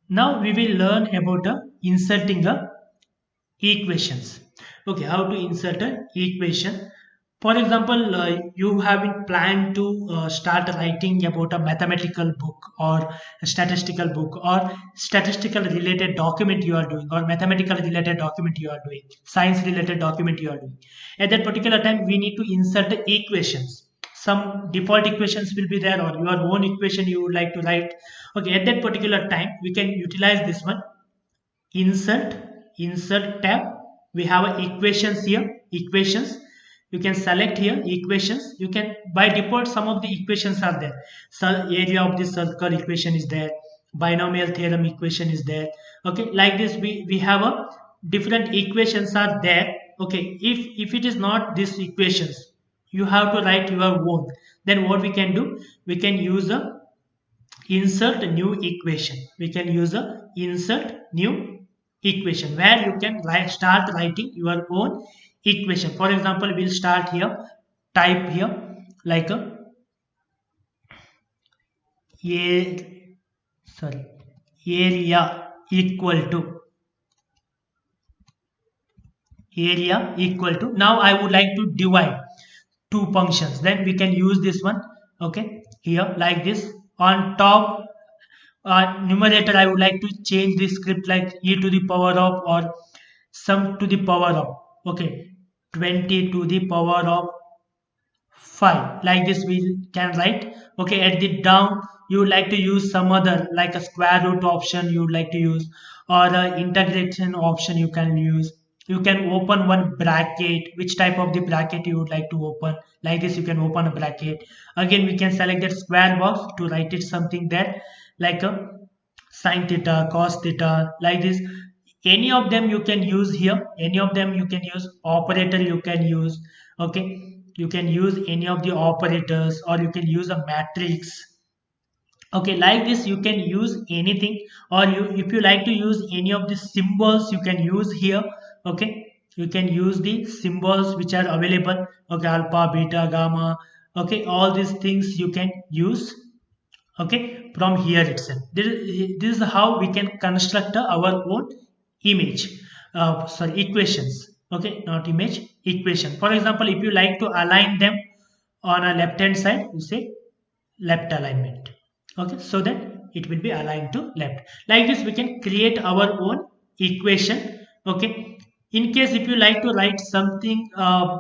Now we will learn about inserting equations. Okay, how to insert an equation. For example, you have been planned to start writing about a mathematical book or a statistical book or statistical related document you are doing or mathematical related document you are doing, science related document you are doing. At that particular time, we need to insert the equations. Some default equations will be there or your own equation you would like to write. Okay, at that particular time, we can utilize this one. insert Insert tab. We have equations here, equations. You can select here equations. You can, by default, some of the equations are there. So area of the circle equation is there, binomial theorem equation is there. Okay, like this we have a different equations are there. Okay, if it is not these equations, you have to write your own. Then what we can do, we can use a insert new equation. We can use a insert new equation where you can start writing your own equation. For example, we'll start here, type here like a sorry area equal to now I would like to divide two functions. Then we can use this one. Okay, here like this. On top numerator, I would like to change the script like e to the power of or sum to the power of. Okay, 20 to the power of 5, like this we can write. Okay, at the down you would like to use some other like a square root option you would like to use, or a integration option you can use. You can open one bracket, which type of the bracket you would like to open. Like this you can open a bracket. Again, we can select that square box to write it something there like a sine theta, cos theta, like this. Any of them you can use here. Any of them you can use. Operator you can use. Okay, you can use any of the operators, or you can use a matrix. Okay, like this you can use anything, or you, if you like to use any of the symbols, you can use here. Okay, you can use the symbols which are available. Okay, alpha, beta, gamma. Okay, all these things you can use. Okay, from here itself, this is how we can construct our own image, sorry, equations. Okay, not image, equation. For example, if you like to align them on a left hand side, you say left alignment. Okay, so that it will be aligned to left. Like this we can create our own equation. Okay, in case if you like to write something,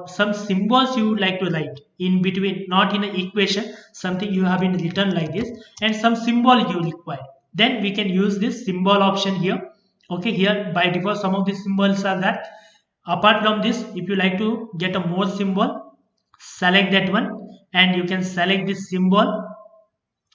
some symbols you would like to write in between, not in an equation, something you have been written like this, and some symbol you require, then we can use this symbol option here. Okay, here by default some of these symbols are that. Apart from this, if you like to get a more symbol, select that one, and you can select this symbol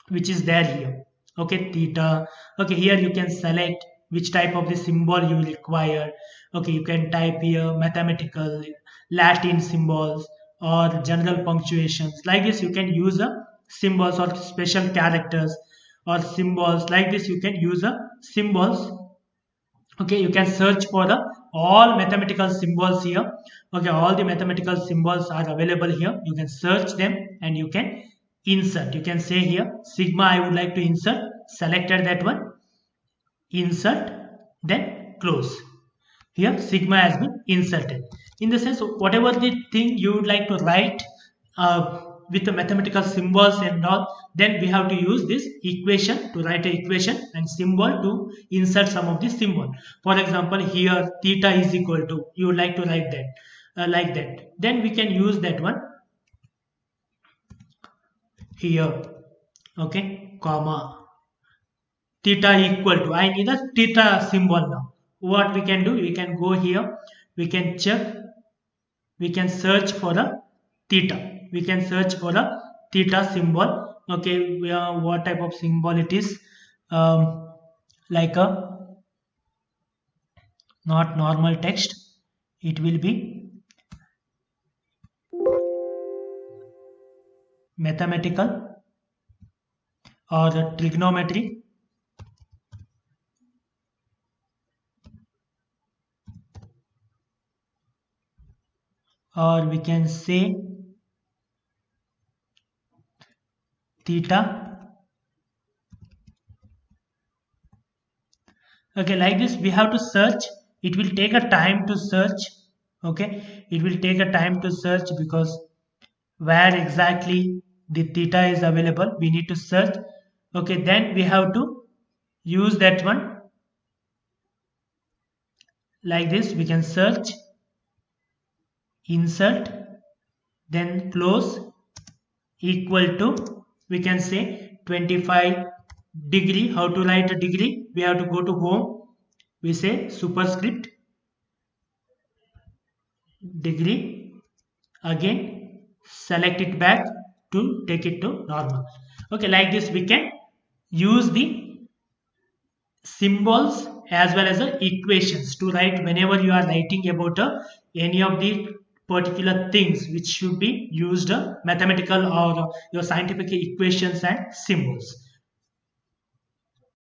which is there here. Okay, theta. Okay, here you can select which type of the symbol you require. Okay, you can type here mathematical, Latin symbols, or general punctuations. Like this you can use a symbols or special characters or symbols. Like this you can use a symbols. Okay, you can search for the all mathematical symbols here. Okay, all the mathematical symbols are available here. You can search them and you can insert. You can say here sigma I would like to insert. Selected that one, insert, then close. Here sigma has been inserted. In the sense, whatever the thing you would like to write with the mathematical symbols and all, then we have to use this equation to write an equation, and symbol to insert some of the symbol. For example, here theta is equal to, you would like to write that like that, then we can use that one here. Okay, comma, theta equal to, I need a theta symbol. Now what we can do, we can go here, we can check, we can search for a theta. We can search for a theta symbol. Okay, what type of symbol it is, like a, not normal text, it will be mathematical or trigonometry, or we can say theta Okay, like this we have to search. It will take a time to search. Okay, it will take a time to search because where exactly the theta is available we need to search. Okay, then we have to use that one. Like this we can search, insert, then close, equal to, we can say 25 degree. How to write a degree? We have to go to home, we say superscript degree, again select it back to take it to normal. Okay, like this we can use the symbols as well as the equations to write whenever you are writing about any of the particular things which should be used mathematical or your scientific equations and symbols.